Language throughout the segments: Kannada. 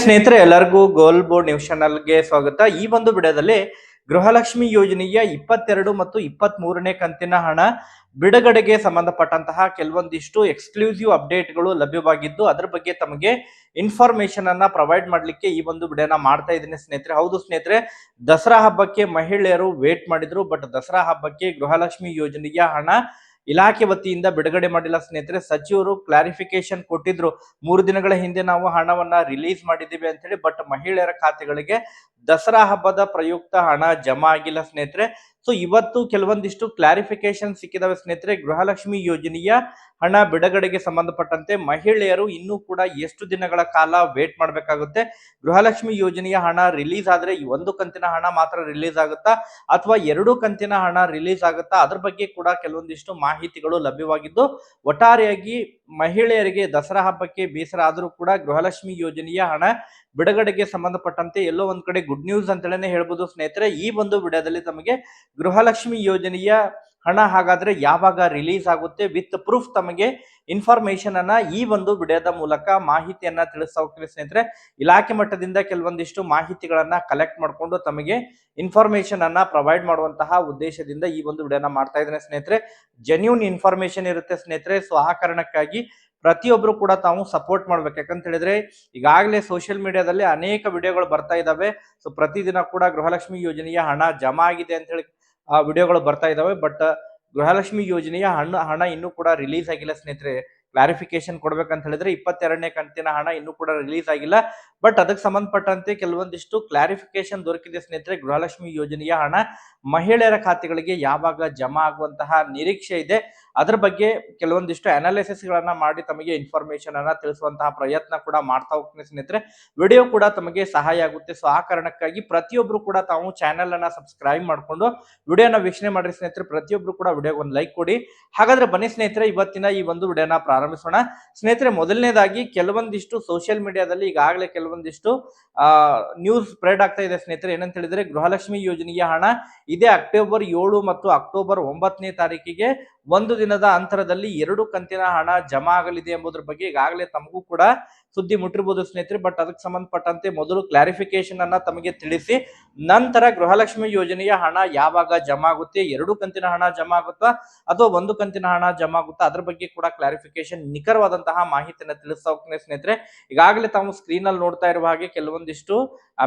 ಸ್ನೇಹಿತರೆ ಎಲ್ಲರಿಗೂ ಗೋಲ್ ಬೋರ್ಡ್ ನ್ಯೂಸ್ ಚಾನಲ್ಗೆ ಸ್ವಾಗತ. ಈ ಒಂದು ವಿಡಿಯೋದಲ್ಲಿ ಗೃಹಲಕ್ಷ್ಮಿ ಯೋಜನೆಯ 22 ಮತ್ತು 23ನೇ ಕಂತಿನ ಹಣ ಬಿಡುಗಡೆಗೆ ಸಂಬಂಧಪಟ್ಟಂತಹ ಕೆಲವೊಂದಿಷ್ಟು ಎಕ್ಸ್ಕ್ಲೂಸಿವ್ ಅಪ್ಡೇಟ್ಗಳು ಲಭ್ಯವಾಗಿದ್ದು ಅದರ ಬಗ್ಗೆ ತಮಗೆ ಇನ್ಫಾರ್ಮೇಶನ್ ಅನ್ನ ಪ್ರೊವೈಡ್ ಮಾಡ್ಲಿಕ್ಕೆ ಈ ಒಂದು ವಿಡಿಯೋನ ಮಾಡ್ತಾ ಇದ್ದೀನಿ ಸ್ನೇಹಿತರೆ. ಹೌದು ಸ್ನೇಹಿತರೆ, ದಸರಾ ಹಬ್ಬಕ್ಕೆ ಮಹಿಳೆಯರು ವೇಟ್ ಮಾಡಿದ್ರು, ಬಟ್ ದಸರಾ ಹಬ್ಬಕ್ಕೆ ಗೃಹಲಕ್ಷ್ಮಿ ಯೋಜನೆಯ ಹಣ ಇಲಾಖೆ ವತಿಯಿಂದ ಬಿಡುಗಡೆ ಮಾಡಿಲ್ಲ ಸ್ನೇಹಿತರೆ. ಸಚಿವರು ಕ್ಲಾರಿಫಿಕೇಶನ್ ಕೊಟ್ಟಿದ್ರು, 3 ದಿನಗಳ ಹಿಂದೆ ನಾವು ಹಣವನ್ನ ರಿಲೀಸ್ ಮಾಡಿದ್ದೀವಿ ಅಂತ ಹೇಳಿ. ಬಟ್ ಮಹಿಳೆಯರ ಖಾತೆಗಳಿಗೆ ದಸರಾ ಹಬ್ಬದ ಪ್ರಯುಕ್ತ ಹಣ ಜಮಾ ಆಗಿಲ್ಲ ಸ್ನೇಹಿತರೆ. ಸೊ ಇವತ್ತು ಕೆಲವೊಂದಿಷ್ಟು ಕ್ಲಾರಿಫಿಕೇಶನ್ ಸಿಕ್ಕಿದಾವೆ ಸ್ನೇಹಿತರೆ. ಗೃಹಲಕ್ಷ್ಮಿ ಯೋಜನೆಯ ಹಣ ಬಿಡುಗಡೆಗೆ ಸಂಬಂಧಪಟ್ಟಂತೆ ಮಹಿಳೆಯರು ಇನ್ನೂ ಕೂಡ ಎಷ್ಟು ದಿನಗಳ ಕಾಲ ವೇಟ್ ಮಾಡಬೇಕಾಗುತ್ತೆ, ಗೃಹಲಕ್ಷ್ಮಿ ಯೋಜನೆಯ ಹಣ ರಿಲೀಸ್ ಆದ್ರೆ ಈ ಒಂದು ಕಂತಿನ ಹಣ ಮಾತ್ರ ರಿಲೀಸ್ ಆಗುತ್ತಾ ಅಥವಾ 2 ಕಂತಿನ ಹಣ ರಿಲೀಸ್ ಆಗುತ್ತಾ, ಅದ್ರ ಬಗ್ಗೆ ಕೂಡ ಕೆಲವೊಂದಿಷ್ಟು ಮಾಹಿತಿಗಳು ಲಭ್ಯವಾಗಿದ್ದು, ಒಟ್ಟಾರೆಯಾಗಿ ಮಹಿಳೆಯರಿಗೆ ದಸರಾ ಹಬ್ಬಕ್ಕೆ ಬೇಸರ ಆದರೂ ಕೂಡ ಗೃಹಲಕ್ಷ್ಮಿ ಯೋಜನೆಯ ಹಣ ಬಿಡುಗಡೆಗೆ ಸಂಬಂಧಪಟ್ಟಂತೆ ಎಲ್ಲೋ ಒಂದ್ ಕಡೆ ಗುಡ್ ನ್ಯೂಸ್ ಅಂತಲೇ ಹೇಳ್ಬೋದು ಸ್ನೇಹಿತರೆ. ಈ ಒಂದು ವಿಡಿಯೋದಲ್ಲಿ ತಮಗೆ ಗೃಹಲಕ್ಷ್ಮಿ ಯೋಜನೆಯ ಹಣ ಹಾಗಾದ್ರೆ ಯಾವಾಗ ರಿಲೀಸ್ ಆಗುತ್ತೆ ವಿತ್ ಪ್ರೂಫ್ ತಮಗೆ ಇನ್ಫಾರ್ಮೇಶನ್ ಅನ್ನ ಈ ಒಂದು ವಿಡಿಯೋದ ಮೂಲಕ ಮಾಹಿತಿಯನ್ನ ತಿಳಿಸ್ತಾ ಹೋಗ್ತೀವಿ ಸ್ನೇಹಿತರೆ. ಇಲಾಖೆ ಮಟ್ಟದಿಂದ ಕೆಲವೊಂದಿಷ್ಟು ಮಾಹಿತಿಗಳನ್ನ ಕಲೆಕ್ಟ್ ಮಾಡಿಕೊಂಡು ತಮಗೆ ಇನ್ಫಾರ್ಮೇಶನ್ ಅನ್ನ ಪ್ರೊವೈಡ್ ಮಾಡುವಂತಹ ಉದ್ದೇಶದಿಂದ ಈ ಒಂದು ವಿಡಿಯೋನ ಮಾಡ್ತಾ ಇದ್ದೇನೆ ಸ್ನೇಹಿತರೆ. ಜೆನ್ಯೂನ್ ಇನ್ಫಾರ್ಮೇಶನ್ ಇರುತ್ತೆ ಸ್ನೇಹಿತರೆ. ಸೊ ಆ ಕಾರಣಕ್ಕಾಗಿ ಪ್ರತಿಯೊಬ್ರು ಕೂಡ ತಾವು ಸಪೋರ್ಟ್ ಮಾಡ್ಬೇಕು. ಯಾಕಂತ ಹೇಳಿದ್ರೆ ಈಗಾಗಲೇ ಸೋಷಿಯಲ್ ಮೀಡಿಯಾದಲ್ಲಿ ಅನೇಕ ವಿಡಿಯೋಗಳು ಬರ್ತಾ ಇದಾವೆ. ಸೊ ಪ್ರತಿದಿನ ಕೂಡ ಗೃಹಲಕ್ಷ್ಮಿ ಯೋಜನೆಯ ಹಣ ಜಮಾ ಆಗಿದೆ ಅಂತ ಹೇಳಿ ವಿಡಿಯೋಗಳು ಬರ್ತಾ ಇದಾವೆ. ಬಟ್ ಗೃಹಲಕ್ಷ್ಮಿ ಯೋಜನೆಯ ಹಣ ಇನ್ನೂ ಕೂಡ ರಿಲೀಸ್ ಆಗಿಲ್ಲ ಸ್ನೇಹಿತರೆ. ಕ್ಲಾರಿಫಿಕೇಶನ್ ಕೊಡ್ಬೇಕಂತ ಹೇಳಿದ್ರೆ 22ನೇ ಕಂತಿನ ಹಣ ಇನ್ನೂ ಕೂಡ ರಿಲೀಸ್ ಆಗಿಲ್ಲ. ಬಟ್ ಅದಕ್ಕೆ ಸಂಬಂಧಪಟ್ಟಂತೆ ಕೆಲವೊಂದಿಷ್ಟು ಕ್ಲಾರಿಫಿಕೇಶನ್ ದೊರಕಿದೆ ಸ್ನೇಹಿತರೆ. ಗೃಹಲಕ್ಷ್ಮಿ ಯೋಜನೆಯ ಹಣ ಮಹಿಳೆಯರ ಖಾತೆಗಳಿಗೆ ಯಾವಾಗ ಜಮಾ ಆಗುವಂತಹ ನಿರೀಕ್ಷೆ ಇದೆ, ಅದರ ಬಗ್ಗೆ ಕೆಲವೊಂದಿಷ್ಟು ಅನಾಲಿಸಿಸ್ ಗಳನ್ನ ಮಾಡಿ ತಮಗೆ ಇನ್ಫಾರ್ಮೇಶನ್ ಅನ್ನ ತಿಳಿಸುವಂತಹ ಪ್ರಯತ್ನ ಕೂಡ ಮಾಡ್ತಾ ಹೋಗ್ತೀನಿ ಸ್ನೇಹಿತರೆ. ವಿಡಿಯೋ ಕೂಡ ತಮಗೆ ಸಹಾಯ ಆಗುತ್ತೆ. ಸೊ ಆ ಕಾರಣಕ್ಕಾಗಿ ಪ್ರತಿಯೊಬ್ರು ಕೂಡ ತಾವು ಚಾನೆಲ್ ಅನ್ನ ಸಬ್ಸ್ಕ್ರೈಬ್ ಮಾಡ್ಕೊಂಡು ವಿಡಿಯೋನ ವೀಕ್ಷಣೆ ಮಾಡ್ರಿ ಸ್ನೇಹಿತರೆ. ಪ್ರತಿಯೊಬ್ರು ಕೂಡ ವಿಡಿಯೋಗೆ ಒಂದು ಲೈಕ್ ಕೊಡಿ. ಹಾಗಾದ್ರೆ ಬನ್ನಿ ಸ್ನೇಹಿತರೆ, ಇವತ್ತಿನ ಈ ಒಂದು ವಿಡಿಯೋನ ಪ್ರಾರಂಭಿಸೋಣ ಸ್ನೇಹಿತರೆ. ಮೊದಲನೇದಾಗಿ ಕೆಲವೊಂದಿಷ್ಟು ಸೋಷಿಯಲ್ ಮೀಡಿಯಾದಲ್ಲಿ ಈಗಾಗಲೇ ಕೆಲವೊಂದಿಷ್ಟು ನ್ಯೂಸ್ ಸ್ಪ್ರೆಡ್ ಆಗ್ತಾ ಇದೆ ಸ್ನೇಹಿತರೆ. ಏನಂತ ಹೇಳಿದ್ರೆ ಗೃಹಲಕ್ಷ್ಮಿ ಯೋಜನೆಯ ಹಣ ಇದೇ ಅಕ್ಟೋಬರ್ 7 ಮತ್ತು ಅಕ್ಟೋಬರ್ 9ನೇ ತಾರೀಕಿಗೆ ಒಂದು ದಿನದ ಅಂತರದಲ್ಲಿ 2 ಕಂತಿನ ಹಣ ಜಮಾ ಆಗಲಿದೆ ಎಂಬುದರ ಬಗ್ಗೆ ಈಗಾಗಲೇ ತಮಗೂ ಕೂಡ ಸುದ್ದಿ ಮುಟ್ಟಿರಬಹುದು ಸ್ನೇಹಿತರೆ. ಬಟ್ ಅದಕ್ಕೆ ಸಂಬಂಧಪಟ್ಟಂತೆ ಮೊದಲು ಕ್ಲಾರಿಫಿಕೇಶನ್ ಅನ್ನ ತಮಗೆ ತಿಳಿಸಿ ನಂತರ ಗೃಹಲಕ್ಷ್ಮಿ ಯೋಜನೆಯ ಹಣ ಯಾವಾಗ ಜಮಾ ಆಗುತ್ತೆ, 2 ಕಂತಿನ ಹಣ ಜಮಾ ಆಗುತ್ತಾ ಅಥವಾ 1 ಕಂತಿನ ಹಣ ಜಮಾ ಆಗುತ್ತಾ, ಅದ್ರ ಬಗ್ಗೆ ಕೂಡ ಕ್ಲಾರಿಫಿಕೇಶನ್ ನಿಖರವಾದಂತಹ ಮಾಹಿತಿಯನ್ನು ತಿಳಿಸ್ತಾ ಹೋಗ್ತೀನಿ ಸ್ನೇಹಿತರೆ. ಈಗಾಗಲೇ ತಾವು ಸ್ಕ್ರೀನ್ ಅಲ್ಲಿ ನೋಡ್ತಾ ಇರುವ ಹಾಗೆ ಕೆಲವೊಂದಿಷ್ಟು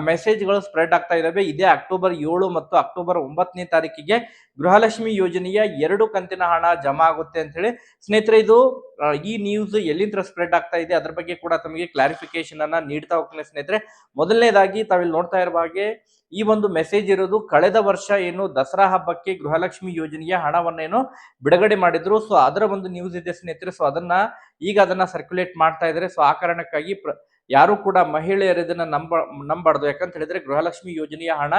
ಮೆಸೇಜ್ಗಳು ಸ್ಪ್ರೆಡ್ ಆಗ್ತಾ ಇದಾವೆ. ಇದೇ ಅಕ್ಟೋಬರ್ 7 ಮತ್ತು ಅಕ್ಟೋಬರ್ 9ನೇ ತಾರೀಕಿಗೆ ಗೃಹಲಕ್ಷ್ಮಿ ಯೋಜನೆಯ 2 ಕಂತಿನ ಹಣ ಜಮಾ ಆಗುತ್ತೆ ಅಂತ ಹೇಳಿ ಸ್ನೇಹಿತರೆ. ಇದು ಈ ನ್ಯೂಸ್ ಎಲ್ಲಿಂದ ಸ್ಪ್ರೆಡ್ ಆಗ್ತಾ ಇದೆ ಅದ್ರ ಬಗ್ಗೆ ಕೂಡ ತಮಗೆ ಕ್ಲಾರಿಫಿಕೇಶನ್ ಅನ್ನ ನೀಡ್ತಾ ಹೋಗ್ತೀನಿ ಸ್ನೇಹಿತರೆ. ಮೊದಲನೇದಾಗಿ ತಾವಿಲ್ಲಿ ನೋಡ್ತಾ ಇರುವ ಹಾಗೆ ಈ ಒಂದು ಮೆಸೇಜ್ ಇರೋದು ಕಳೆದ ವರ್ಷ ಏನು ದಸರಾ ಹಬ್ಬಕ್ಕೆ ಗೃಹಲಕ್ಷ್ಮಿ ಯೋಜನೆಯ ಹಣವನ್ನೇನು ಬಿಡುಗಡೆ ಮಾಡಿದ್ರು. ಸೊ ಅದರ ಒಂದು ನ್ಯೂಸ್ ಇದೆ ಸ್ನೇಹಿತರೆ. ಸೊ ಅದನ್ನ ಸರ್ಕ್ಯುಲೇಟ್ ಮಾಡ್ತಾ ಇದ್ದಾರೆ. ಸೊ ಆ ಕಾರಣಕ್ಕಾಗಿ ಯಾರು ಕೂಡ ಮಹಿಳೆಯರು ಇದನ್ನ ನಂಬಾರ್ದು. ಯಾಕಂತ ಹೇಳಿದ್ರೆ ಗೃಹಲಕ್ಷ್ಮಿ ಯೋಜನೆಯ ಹಣ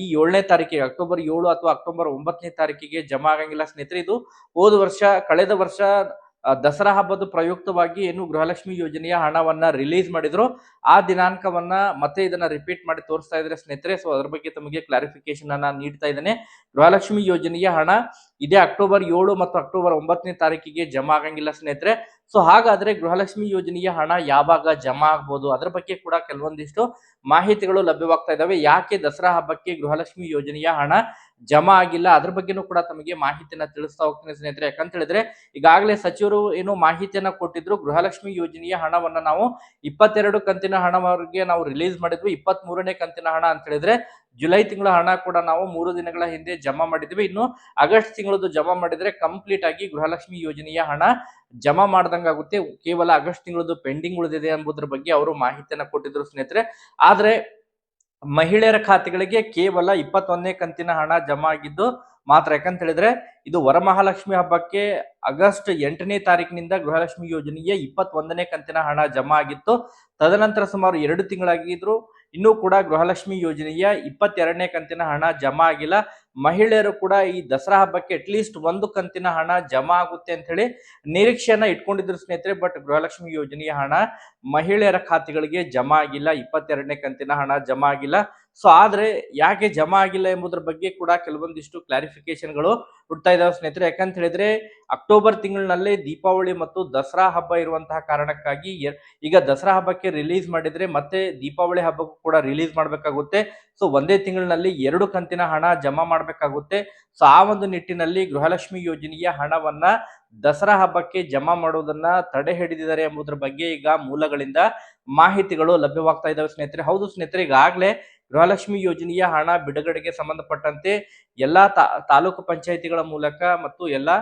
ಈ 7ನೇ ತಾರೀಕಿಗೆ ಅಕ್ಟೋಬರ್ 7 ಅಥವಾ ಅಕ್ಟೋಬರ್ 9ನೇ ತಾರೀಕಿಗೆ ಜಮಾ ಆಗಂಗಿಲ್ಲ ಸ್ನೇಹಿತರೆ. ಇದು ಕಳೆದ ವರ್ಷ ದಸರಾ ಹಬ್ಬದ ಪ್ರಯುಕ್ತವಾಗಿ ಏನು ಗೃಹಲಕ್ಷ್ಮಿ ಯೋಜನೆಯ ಹಣವನ್ನ ರಿಲೀಸ್ ಮಾಡಿದ್ರು ಆ ದಿನಾಂಕವನ್ನ ಮತ್ತೆ ಇದನ್ನ ರಿಪೀಟ್ ಮಾಡಿ ತೋರಿಸ್ತಾ ಇದ್ರೆ ಸ್ನೇಹಿತರೆ. ಸೊ ಅದ್ರ ಬಗ್ಗೆ ತಮಗೆ ಕ್ಲಾರಿಫಿಕೇಶನ್ ಅನ್ನ ನೀಡ್ತಾ ಇದ್ದೇನೆ. ಗೃಹಲಕ್ಷ್ಮಿ ಯೋಜನೆಯ ಹಣ ಇದೇ ಅಕ್ಟೋಬರ್ 7 ಮತ್ತು ಅಕ್ಟೋಬರ್ 9ನೇ ತಾರೀಕಿಗೆ ಜಮಾ ಆಗಂಗಿಲ್ಲ ಸ್ನೇಹಿತರೆ. ಸೊ ಹಾಗಾದ್ರೆ ಗೃಹಲಕ್ಷ್ಮಿ ಯೋಜನೆಯ ಹಣ ಯಾವಾಗ ಜಮಾ ಆಗ್ಬೋದು ಅದ್ರ ಬಗ್ಗೆ ಕೂಡ ಕೆಲವೊಂದಿಷ್ಟು ಮಾಹಿತಿಗಳು ಲಭ್ಯವಾಗ್ತಾ ಇದಾವೆ. ಯಾಕೆ ದಸರಾ ಹಬ್ಬಕ್ಕೆ ಗೃಹಲಕ್ಷ್ಮಿ ಯೋಜನೆಯ ಹಣ ಜಮಾ ಆಗಿಲ್ಲ ಅದ್ರ ಬಗ್ಗೆನೂ ಕೂಡ ತಮಗೆ ಮಾಹಿತಿಯನ್ನ ತಿಳಿಸ್ತಾ ಹೋಗ್ತೀನಿ ಸ್ನೇಹಿತರೆ. ಯಾಕಂತ ಹೇಳಿದ್ರೆ ಈಗಾಗಲೇ ಸಚಿವರು ಏನು ಮಾಹಿತಿಯನ್ನ ಕೊಟ್ಟಿದ್ರು, ಗೃಹಲಕ್ಷ್ಮಿ ಯೋಜನೆಯ ಹಣವನ್ನ ನಾವು 22 ಕಂತಿನ ಹಣವರೆಗೆ ನಾವು ರಿಲೀಸ್ ಮಾಡಿದ್ವಿ. 23ನೇ ಕಂತಿನ ಹಣ ಅಂತ ಹೇಳಿದ್ರೆ ಜುಲೈ ತಿಂಗಳ ಹಣ ಕೂಡ ನಾವು 3 ದಿನಗಳ ಹಿಂದೆ ಜಮಾ ಮಾಡಿದ್ವಿ. ಇನ್ನು ಆಗಸ್ಟ್ ತಿಂಗಳದ್ದು ಜಮಾ ಮಾಡಿದ್ರೆ ಕಂಪ್ಲೀಟ್ ಆಗಿ ಗೃಹಲಕ್ಷ್ಮಿ ಯೋಜನೆಯ ಹಣ ಜಮಾ ಮಾಡ್ದಂಗಾಗುತ್ತೆ. ಕೇವಲ ಆಗಸ್ಟ್ ತಿಂಗಳದ್ದು ಪೆಂಡಿಂಗ್ ಉಳಿದಿದೆ ಎಂಬುದರ ಬಗ್ಗೆ ಅವರು ಮಾಹಿತಿಯನ್ನ ಕೊಟ್ಟಿದ್ರು ಸ್ನೇಹಿತರೆ. ಆದ್ರೆ ಮಹಿಳೆಯರ ಖಾತೆಗಳಿಗೆ ಕೇವಲ 21ನೇ ಕಂತಿನ ಹಣ ಜಮಾ ಆಗಿದ್ದು ಮಾತ್ರ. ಯಾಕಂತ ಹೇಳಿದ್ರೆ ಇದು ವರಮಹಾಲಕ್ಷ್ಮಿ ಹಬ್ಬಕ್ಕೆ ಆಗಸ್ಟ್ 8ನೇ ತಾರೀಕಿನಿಂದ ಗೃಹಲಕ್ಷ್ಮಿ ಯೋಜನೆಯ 21ನೇ ಕಂತಿನ ಹಣ ಜಮಾ ಆಗಿತ್ತು. ತದನಂತರ ಸುಮಾರು 2 ತಿಂಗಳಾಗಿದ್ರು ಇನ್ನೂ ಕೂಡ ಗೃಹಲಕ್ಷ್ಮಿ ಯೋಜನೆಯ 22ನೇ ಕಂತಿನ ಹಣ ಜಮಾ ಆಗಿಲ್ಲ. ಮಹಿಳೆಯರು ಕೂಡ ಈ ದಸರಾ ಹಬ್ಬಕ್ಕೆ ಅಟ್ಲೀಸ್ಟ್ 1 ಕಂತಿನ ಹಣ ಜಮಾ ಆಗುತ್ತೆ ಅಂತ ಹೇಳಿ ನಿರೀಕ್ಷೆಯನ್ನ ಇಟ್ಕೊಂಡಿದ್ರು ಸ್ನೇಹಿತರೆ. ಬಟ್ ಗೃಹಲಕ್ಷ್ಮಿ ಯೋಜನೆಯ ಹಣ ಮಹಿಳೆಯರ ಖಾತೆಗಳಿಗೆ ಜಮಾ ಆಗಿಲ್ಲ. 22ನೇ ಕಂತಿನ ಹಣ ಜಮಾ ಆಗಿಲ್ಲ. ಸೊ ಆದ್ರೆ ಯಾಕೆ ಜಮಾ ಆಗಿಲ್ಲ ಎಂಬುದರ ಬಗ್ಗೆ ಕೂಡ ಕೆಲವೊಂದಿಷ್ಟು ಕ್ಲಾರಿಫಿಕೇಶನ್ಗಳು ಹುಡ್ತಾ ಇದಾವೆ ಸ್ನೇಹಿತರೆ. ಯಾಕಂತ ಹೇಳಿದ್ರೆ ಅಕ್ಟೋಬರ್ ತಿಂಗಳಿನಲ್ಲಿ ದೀಪಾವಳಿ ಮತ್ತು ದಸರಾ ಹಬ್ಬ ಇರುವಂತಹ ಕಾರಣಕ್ಕಾಗಿ ಈಗ ದಸರಾ ಹಬ್ಬಕ್ಕೆ ರಿಲೀಸ್ ಮಾಡಿದ್ರೆ ಮತ್ತೆ ದೀಪಾವಳಿ ಹಬ್ಬಕ್ಕೂ ಕೂಡ ರಿಲೀಸ್ ಮಾಡ್ಬೇಕಾಗುತ್ತೆ. ಸೊ ಒಂದೇ ತಿಂಗಳಿನಲ್ಲಿ 2 ಕಂತಿನ ಹಣ ಜಮಾ ಮಾಡ್ಬೇಕಾಗುತ್ತೆ. ಸೊ ಆ ಒಂದು ನಿಟ್ಟಿನಲ್ಲಿ ಗೃಹಲಕ್ಷ್ಮಿ ಯೋಜನೆಯ ಹಣವನ್ನ ದಸರಾ ಹಬ್ಬಕ್ಕೆ ಜಮಾ ಮಾಡುವುದನ್ನ ತಡೆ ಹಿಡಿದಿದ್ದಾರೆ ಎಂಬುದರ ಬಗ್ಗೆ ಈಗ ಮೂಲಗಳಿಂದ ಮಾಹಿತಿಗಳು ಲಭ್ಯವಾಗ್ತಾ ಇದಾವೆ ಸ್ನೇಹಿತರೆ. ಹೌದು ಸ್ನೇಹಿತರೆ, ಈಗಾಗಲೇ ಗೃಹಲಕ್ಷ್ಮಿ ಯೋಜನೆಯ ಹಣ ಬಿಡುಗಡೆಗೆ ಸಂಬಂಧಪಟ್ಟಂತೆ ಎಲ್ಲಾ ತಾಲೂಕು ಪಂಚಾಯಿತಿಗಳ ಮೂಲಕ ಮತ್ತು ಎಲ್ಲಾ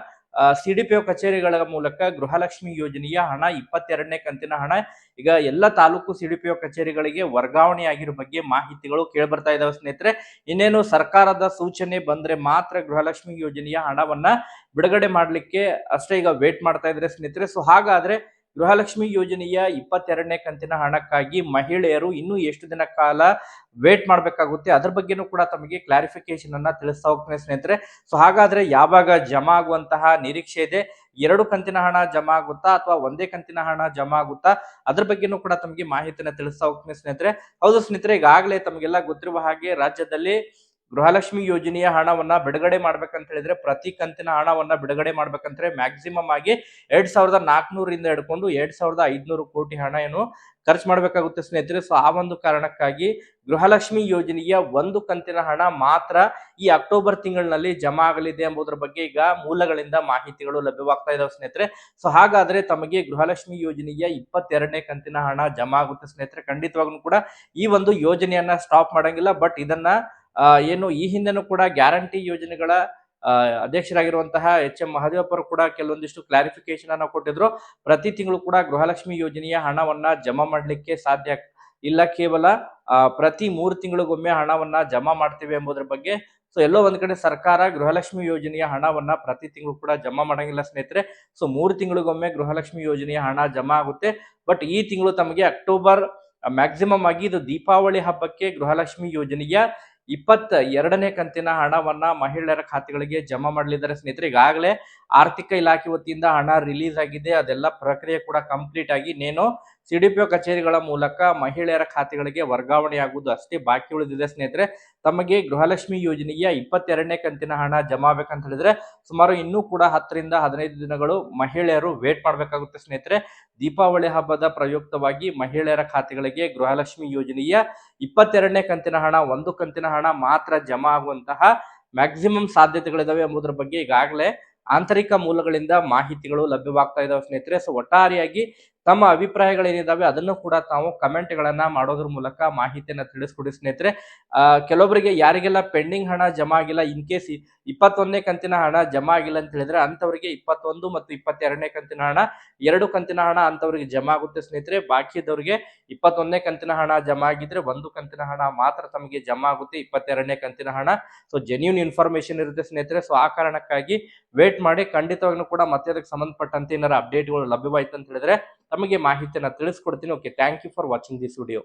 ಸಿಡಿಪಿಒ ಕಚೇರಿಗಳ ಮೂಲಕ ಗೃಹಲಕ್ಷ್ಮಿ ಯೋಜನೆಯ ಹಣ 22ನೇ ಕಂತಿನ ಹಣ ಈಗ ಎಲ್ಲ ತಾಲೂಕು ಸಿಡಿಪಿಒ ಕಚೇರಿಗಳಿಗೆ ವರ್ಗಾವಣೆ ಆಗಿರೋ ಬಗ್ಗೆ ಮಾಹಿತಿಗಳು ಕೇಳ್ಬರ್ತಾ ಇದಾವೆ ಸ್ನೇಹಿತರೆ. ಇನ್ನೇನು ಸರ್ಕಾರದ ಸೂಚನೆ ಬಂದ್ರೆ ಮಾತ್ರ ಗೃಹಲಕ್ಷ್ಮಿ ಯೋಜನೆಯ ಹಣವನ್ನ ಬಿಡುಗಡೆ ಮಾಡ್ಲಿಕ್ಕೆ ಅಷ್ಟೇ ಈಗ ವೇಟ್ ಮಾಡ್ತಾ ಇದ್ರೆ ಸ್ನೇಹಿತರೆ. ಸೊ ಹಾಗಾದ್ರೆ ಗೃಹಲಕ್ಷ್ಮಿ ಯೋಜನೆಯ 22ನೇ ಕಂತಿನ ಹಣಕ್ಕಾಗಿ ಮಹಿಳೆಯರು ಇನ್ನೂ ಎಷ್ಟು ದಿನ ಕಾಲ ವೇಟ್ ಮಾಡ್ಬೇಕಾಗುತ್ತೆ, ಅದ್ರ ಬಗ್ಗೆನೂ ಕೂಡ ತಮಗೆ ಕ್ಲಾರಿಫಿಕೇಶನ್ ಅನ್ನ ತಿಳಿಸ್ತಾ ಹೋಗ್ತೇನೆ ಸ್ನೇಹಿತರೆ. ಸೊ ಹಾಗಾದ್ರೆ ಯಾವಾಗ ಜಮಾ ಆಗುವಂತಹ ನಿರೀಕ್ಷೆ ಇದೆ? 2 ಕಂತಿನ ಹಣ ಜಮಾ ಆಗುತ್ತಾ ಅಥವಾ ಒಂದೇ ಕಂತಿನ ಹಣ ಜಮಾ ಆಗುತ್ತಾ? ಅದ್ರ ಬಗ್ಗೆನೂ ಕೂಡ ತಮಗೆ ಮಾಹಿತಿನ ತಿಳಿಸ್ತಾ ಹೋಗ್ತೇನೆ ಸ್ನೇಹಿತರೆ. ಹೌದು ಸ್ನೇಹಿತರೆ, ಈಗಾಗಲೇ ತಮಗೆಲ್ಲ ಗೊತ್ತಿರುವ ಹಾಗೆ ರಾಜ್ಯದಲ್ಲಿ ಗೃಹಲಕ್ಷ್ಮಿ ಯೋಜನೆಯ ಹಣವನ್ನ ಬಿಡುಗಡೆ ಮಾಡ್ಬೇಕಂತ ಹೇಳಿದ್ರೆ ಪ್ರತಿ ಕಂತಿನ ಹಣವನ್ನ ಬಿಡುಗಡೆ ಮಾಡ್ಬೇಕಂದ್ರೆ ಮ್ಯಾಕ್ಸಿಮಮ್ ಆಗಿ 2400 ಹಿಡ್ಕೊಂಡು 2500 ಕೋಟಿ ಹಣ ಏನು ಖರ್ಚು ಮಾಡ್ಬೇಕಾಗುತ್ತೆ ಸ್ನೇಹಿತರೆ. ಸೊ ಆ ಒಂದು ಕಾರಣಕ್ಕಾಗಿ ಗೃಹಲಕ್ಷ್ಮಿ ಯೋಜನೆಯ 1 ಕಂತಿನ ಹಣ ಮಾತ್ರ ಈ ಅಕ್ಟೋಬರ್ ತಿಂಗಳಿನಲ್ಲಿ ಜಮಾ ಆಗಲಿದೆ ಎಂಬುದರ ಬಗ್ಗೆ ಈಗ ಮೂಲಗಳಿಂದ ಮಾಹಿತಿಗಳು ಲಭ್ಯವಾಗ್ತಾ ಇದಾವೆ ಸ್ನೇಹಿತರೆ. ಸೊ ಹಾಗಾದ್ರೆ ತಮಗೆ ಗೃಹಲಕ್ಷ್ಮಿ ಯೋಜನೆಯ 22ನೇ ಕಂತಿನ ಹಣ ಜಮಾ ಆಗುತ್ತೆ ಸ್ನೇಹಿತರೆ. ಖಂಡಿತವಾಗ್ಲೂ ಕೂಡ ಈ ಒಂದು ಯೋಜನೆಯನ್ನ ಸ್ಟಾಪ್ ಮಾಡಂಗಿಲ್ಲ. ಬಟ್ ಇದನ್ನ ಏನು ಈ ಹಿಂದೆನೂ ಕೂಡ ಗ್ಯಾರಂಟಿ ಯೋಜನೆಗಳ ಅಧ್ಯಕ್ಷರಾಗಿರುವಂತಹ ಎಚ್.ಎಂ. ಮಹದೇವಪ್ಪರು ಕೂಡ ಕೆಲವೊಂದಿಷ್ಟು ಕ್ಲಾರಿಫಿಕೇಶನ್ ಅನ್ನ ಕೊಟ್ಟಿದ್ರು. ಪ್ರತಿ ತಿಂಗಳು ಕೂಡ ಗೃಹಲಕ್ಷ್ಮಿ ಯೋಜನೆಯ ಹಣವನ್ನ ಜಮಾ ಮಾಡ್ಲಿಕ್ಕೆ ಸಾಧ್ಯ ಇಲ್ಲ, ಕೇವಲ ಪ್ರತಿ 3 ತಿಂಗಳಿಗೊಮ್ಮೆ ಹಣವನ್ನ ಜಮಾ ಮಾಡ್ತೀವಿ ಎಂಬುದರ ಬಗ್ಗೆ. ಸೊ ಎಲ್ಲೋ ಒಂದ್ ಕಡೆ ಸರ್ಕಾರ ಗೃಹಲಕ್ಷ್ಮಿ ಯೋಜನೆಯ ಹಣವನ್ನ ಪ್ರತಿ ತಿಂಗಳು ಕೂಡ ಜಮಾ ಮಾಡಂಗಿಲ್ಲ ಸ್ನೇಹಿತರೆ. ಸೊ 3 ತಿಂಗಳಿಗೊಮ್ಮೆ ಗೃಹಲಕ್ಷ್ಮಿ ಯೋಜನೆಯ ಹಣ ಜಮಾ ಆಗುತ್ತೆ. ಬಟ್ ಈ ತಿಂಗಳು ತಮಗೆ ಅಕ್ಟೋಬರ್ ಮ್ಯಾಕ್ಸಿಮಮ್ ಆಗಿ ಇದು ದೀಪಾವಳಿ ಹಬ್ಬಕ್ಕೆ ಗೃಹಲಕ್ಷ್ಮಿ ಯೋಜನೆಯ 22ನೇ ಕಂತಿನ ಹಣವನ್ನ ಮಹಿಳೆಯರ ಖಾತೆಗಳಿಗೆ ಜಮಾ ಮಾಡಲಿದ್ದಾರೆ ಸ್ನೇಹಿತರೆ. ಈಗಾಗಲೇ ಆರ್ಥಿಕ ಇಲಾಖೆ ವತಿಯಿಂದ ಹಣ ರಿಲೀಸ್ ಆಗಿದೆ. ಅದೆಲ್ಲ ಪ್ರಕ್ರಿಯೆ ಕೂಡ ಕಂಪ್ಲೀಟ್ ಆಗಿ ಇನ್ನೇನು ಸಿಡಿಪಿಒ ಕಚೇರಿಗಳ ಮೂಲಕ ಮಹಿಳೆಯರ ಖಾತೆಗಳಿಗೆ ವರ್ಗಾವಣೆ ಆಗುವುದು ಅಷ್ಟೇ ಬಾಕಿ ಉಳಿದಿದೆ ಸ್ನೇಹಿತರೆ. ತಮಗೆ ಗೃಹಲಕ್ಷ್ಮಿ ಯೋಜನೆಯ 22ನೇ ಕಂತಿನ ಹಣ ಜಮಾ ಬೇಕಂತ ಹೇಳಿದ್ರೆ ಸುಮಾರು ಇನ್ನೂ ಕೂಡ 10 ರಿಂದ 15 ದಿನಗಳು ಮಹಿಳೆಯರು ವೇಟ್ ಮಾಡ್ಬೇಕಾಗುತ್ತೆ ಸ್ನೇಹಿತರೆ. ದೀಪಾವಳಿ ಹಬ್ಬದ ಪ್ರಯುಕ್ತವಾಗಿ ಮಹಿಳೆಯರ ಖಾತೆಗಳಿಗೆ ಗೃಹಲಕ್ಷ್ಮಿ ಯೋಜನೆಯ 22ನೇ ಕಂತಿನ ಹಣ 1 ಕಂತಿನ ಹಣ ಮಾತ್ರ ಜಮಾ ಆಗುವಂತಹ ಮ್ಯಾಕ್ಸಿಮಮ್ ಸಾಧ್ಯತೆಗಳಿದಾವೆ ಎಂಬುದರ ಬಗ್ಗೆ ಈಗಾಗಲೇ ಆಂತರಿಕ ಮೂಲಗಳಿಂದ ಮಾಹಿತಿಗಳು ಲಭ್ಯವಾಗ್ತಾ ಇದಾವೆ ಸ್ನೇಹಿತರೆ. ಸೊ ಒಟ್ಟಾರೆಯಾಗಿ ತಮ್ಮ ಅಭಿಪ್ರಾಯಗಳೇನಿದಾವೆ ಅದನ್ನು ಕೂಡ ತಾವು ಕಮೆಂಟ್ ಗಳನ್ನ ಮಾಡೋದ್ರ ಮೂಲಕ ಮಾಹಿತಿಯನ್ನ ತಿಳಿಸ್ಕೊಡಿ ಸ್ನೇಹಿತರೆ. ಕೆಲವೊಬ್ಬರಿಗೆ ಯಾರಿಗೆಲ್ಲ ಪೆಂಡಿಂಗ್ ಹಣ ಜಮಾ ಆಗಿಲ್ಲ, ಇನ್ ಕೇಸ್ 21ನೇ ಕಂತಿನ ಹಣ ಜಮಾ ಆಗಿಲ್ಲ ಅಂತ ಹೇಳಿದ್ರೆ ಅಂತವರಿಗೆ 21 ಮತ್ತು 22ನೇ ಕಂತಿನ ಹಣ 2 ಕಂತಿನ ಹಣ ಅಂತವರಿಗೆ ಜಮಾ ಆಗುತ್ತೆ ಸ್ನೇಹಿತರೆ. ಬಾಕಿ ಇದ್ದವರಿಗೆ 21ನೇ ಕಂತಿನ ಹಣ ಜಮಾ ಆಗಿದ್ರೆ 1 ಕಂತಿನ ಹಣ ಮಾತ್ರ ತಮಗೆ ಜಮಾ ಆಗುತ್ತೆ 22ನೇ ಕಂತಿನ ಹಣ. ಸೊ ಜೆನ್ಯೂನ್ ಇನ್ಫಾರ್ಮೇಶನ್ ಇರುತ್ತೆ ಸ್ನೇಹಿತರೆ. ಸೊ ಆ ಕಾರಣಕ್ಕಾಗಿ ವೇಟ್ ಮಾಡಿ. ಖಂಡಿತವಾಗ್ಲೂ ಕೂಡ ಮತ್ತೆ ಅದಕ್ಕೆ ಸಂಬಂಧಪಟ್ಟಂತೆ ಏನಾರ ಅಪ್ಡೇಟ್ಗಳು ಲಭ್ಯವಾಯ್ತು ಅಂತ ಹೇಳಿದ್ರೆ ತಮಗೆ ಮಾಹಿತಿಯನ್ನ ತಿಳಿಸ್ಕೊಡ್ತೀನಿ. Okay, thank you for watching this video.